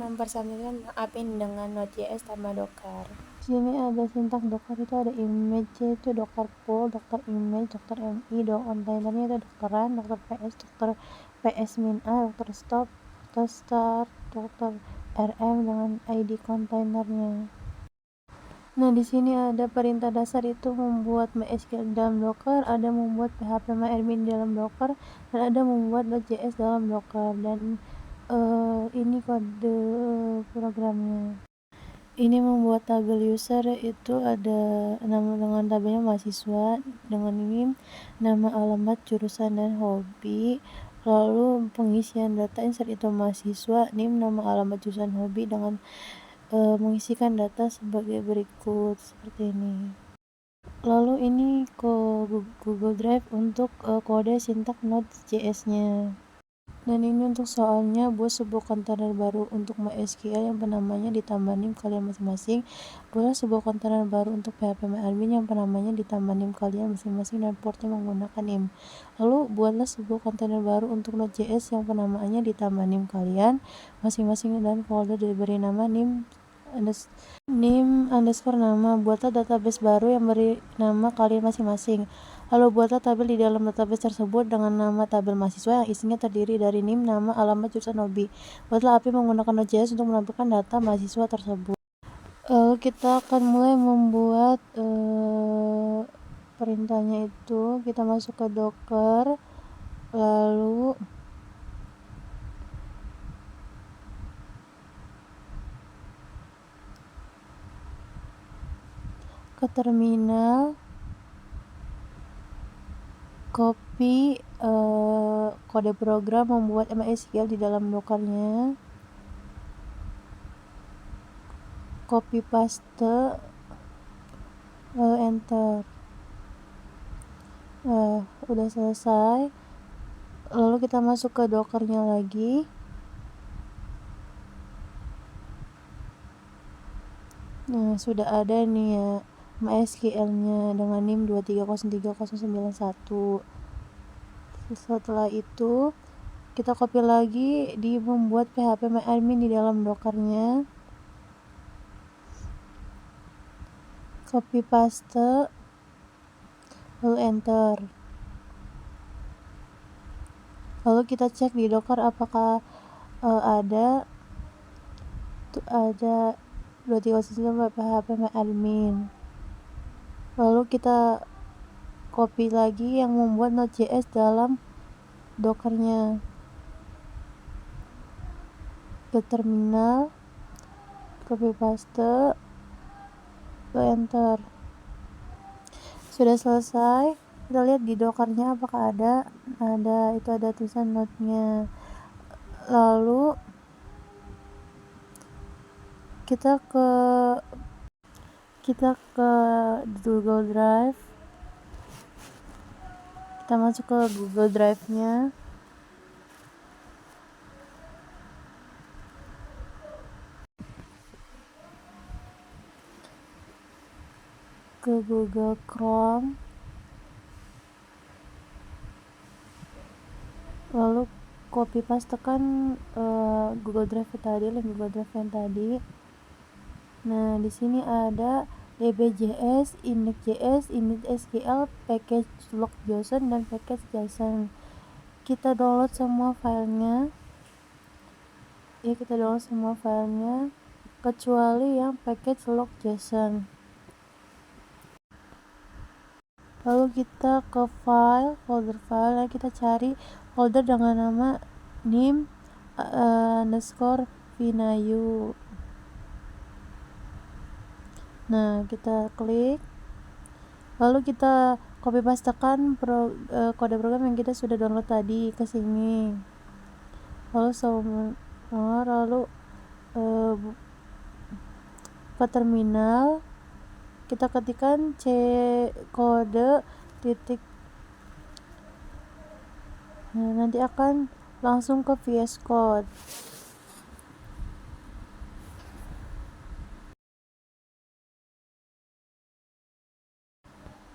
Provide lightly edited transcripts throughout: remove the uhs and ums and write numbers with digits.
mempersamakan admin dengan Node.js tambah Docker. Sini ada sintak Docker itu ada image itu Docker pool, Docker image, Docker mi, kontainernya itu Dockeran, Docker ps, Docker ps-a, Docker stop, Docker start, Docker rm dengan id kontainernya. Nah, di sini ada perintah dasar itu membuat MySQL dalam Docker, ada membuat php-admin dalam Docker, dan ada membuat Node.js dalam Docker. Dan ini kode programnya. Ini membuat tabel user itu ada nama dengan tabelnya mahasiswa dengan NIM, nama, alamat, jurusan, dan hobi. Lalu pengisian data insert itu mahasiswa, NIM, nama, alamat, jurusan, hobi dengan mengisikan data sebagai berikut seperti ini. Lalu ini ke Google Drive untuk kode sintak Node.js-nya. Dan ini untuk soalnya buat sebuah kontainer baru untuk MySQL yang penamanya ditambah NIM kalian masing-masing. Buatlah sebuah kontainer baru untuk php-admin yang penamanya ditambah NIM kalian masing-masing dan portnya menggunakan NIM. Lalu buatlah sebuah kontainer baru untuk Node.js yang penamaannya ditambah NIM kalian masing-masing dan folder diberi nama NIM underscore nama. Buatlah database baru yang beri nama kalian masing-masing. Lalu buatlah tabel di dalam database tersebut dengan nama tabel mahasiswa yang isinya terdiri dari NIM, nama, alamat, jurusan, hobi. Buatlah API menggunakan Node.js untuk menampilkan data mahasiswa tersebut. Kita akan mulai membuat perintahnya itu. Kita masuk ke Docker, lalu ke terminal, copy kode program membuat MySQL di dalam Dockernya, copy paste, lalu enter. Udah selesai. Lalu kita masuk ke Dockernya lagi. Nah, sudah ada nih ya MySQL-nya dengan NIM 2303091. Setelah itu kita copy lagi di membuat php-admin di dalam Dockernya, copy paste, lalu enter. Lalu kita cek di Docker apakah ada 230 php-admin. Lalu kita copy lagi yang membuat Node.js dalam Dockernya, ke terminal, copy paste, lalu enter. Sudah selesai. Kita lihat di Dockernya apakah ada itu ada tulisan Node-nya. Lalu kita ke Google Drive. Kita masuk ke Google Drive-nya. Ke Google Chrome. Lalu copy pastekan Google Drive tadi, link Google Drive yang tadi. Nah, di sini ada db.js, index.js, init.sql, package log.json, dan package JSON. Kita download semua filenya. Kita download semua filenya kecuali yang package log.json. Lalu kita ke folder file, dan kita cari folder dengan nama nim underscore vinayu. Nah, kita klik, lalu kita copy pastekan kode program yang kita sudah download tadi ke sini. Lalu ke terminal, kita ketikkan code titik. Nah, nanti akan langsung ke VS Code.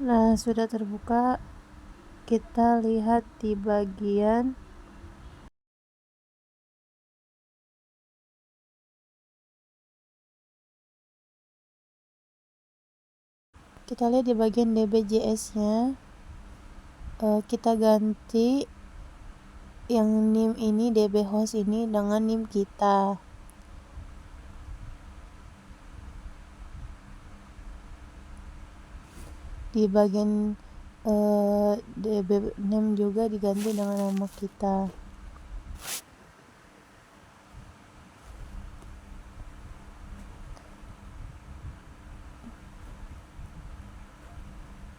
Nah, sudah terbuka. Kita lihat di bagian Kita lihat di bagian DBJS-nya, kita ganti yang NIM ini, DB host ini dengan NIM kita. Di bagian DB name juga diganti dengan nama kita.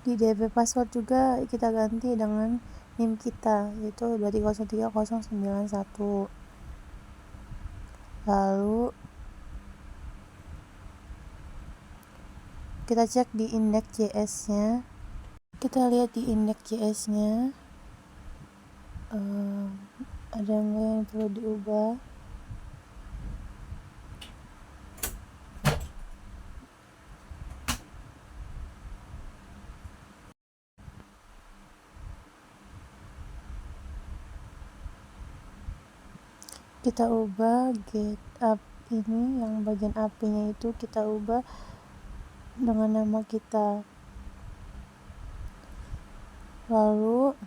Di DB password juga kita ganti dengan NIM kita, yaitu 2303091. Lalu kita cek di index.js-nya. Kita lihat di index.js-nya ada nggak yang perlu diubah. Kita ubah get up ini, yang bagian API-nya itu kita ubah dengan nama kita. Lalu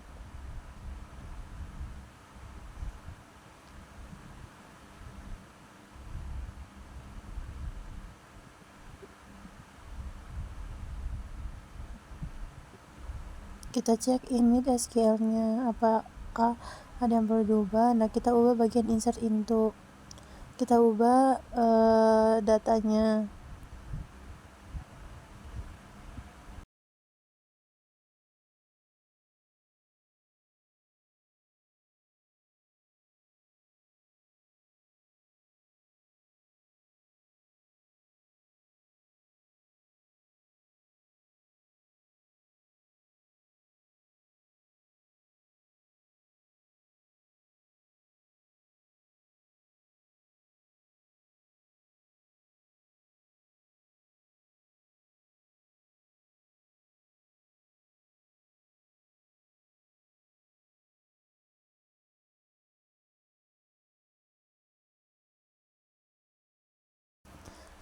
kita cek init SQL-nya apakah ada yang perlu diubah. Nah, kita ubah bagian insert into, kita ubah datanya.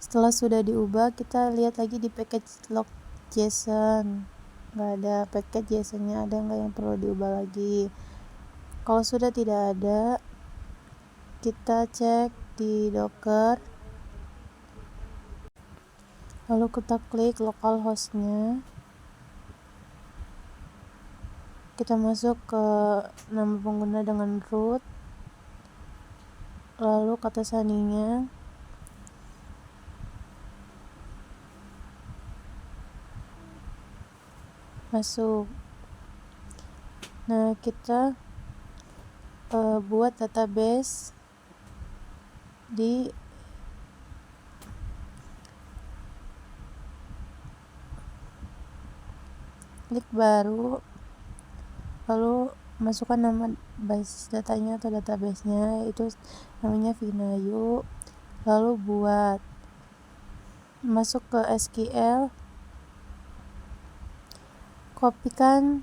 Setelah sudah diubah, kita lihat lagi di package log.json. Nggak ada package JSON-nya, ada nggak yang perlu diubah lagi. Kalau sudah tidak ada, kita cek di Docker, lalu kita klik localhost-nya. Kita masuk ke nama pengguna dengan root, lalu kata sandinya. Masuk. Nah, kita buat database di klik baru, lalu masukkan nama basis datanya atau database-nya, itu namanya Vinayu. Lalu buat masuk ke SQL, kopikan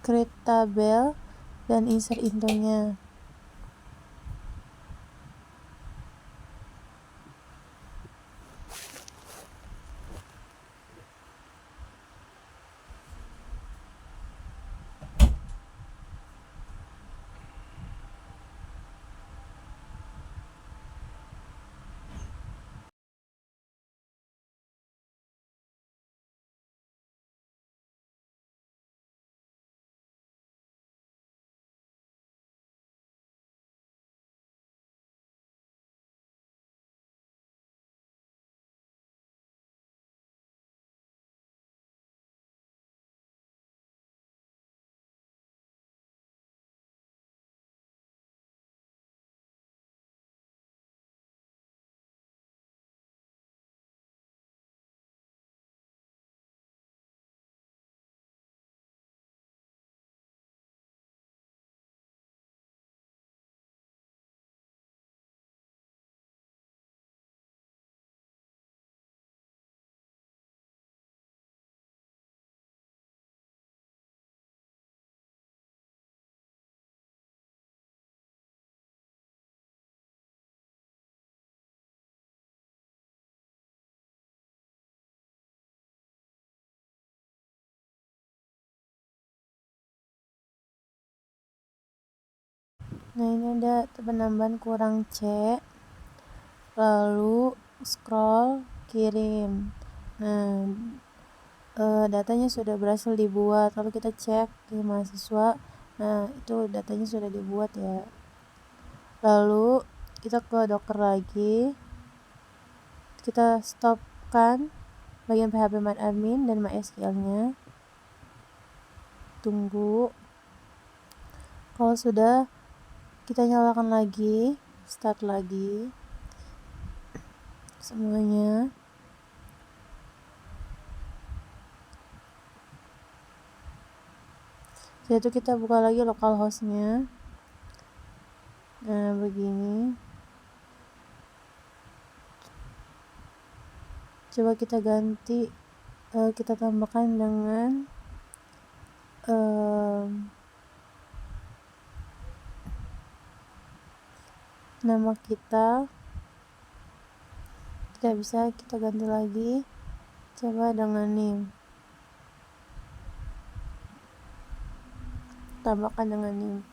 create tabel dan insert into-nya. Nah, ini ada penambahan kurang C, lalu scroll kirim. Nah, datanya sudah berhasil dibuat, lalu kita cek di mahasiswa. Nah, itu datanya sudah dibuat ya. Lalu kita ke Docker lagi, kita stopkan bagian PHP admin dan MySQL nya, tunggu. Kalau sudah, kita nyalakan lagi, start lagi semuanya. Setelah itu kita buka lagi localhost-nya. Nah, begini. Coba kita ganti, kita tambahkan dengan nama kita. Tidak bisa, kita ganti lagi. Coba dengan name, tambahkan dengan name.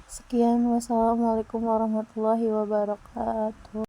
Sekian, wassalamualaikum warahmatullahi wabarakatuh.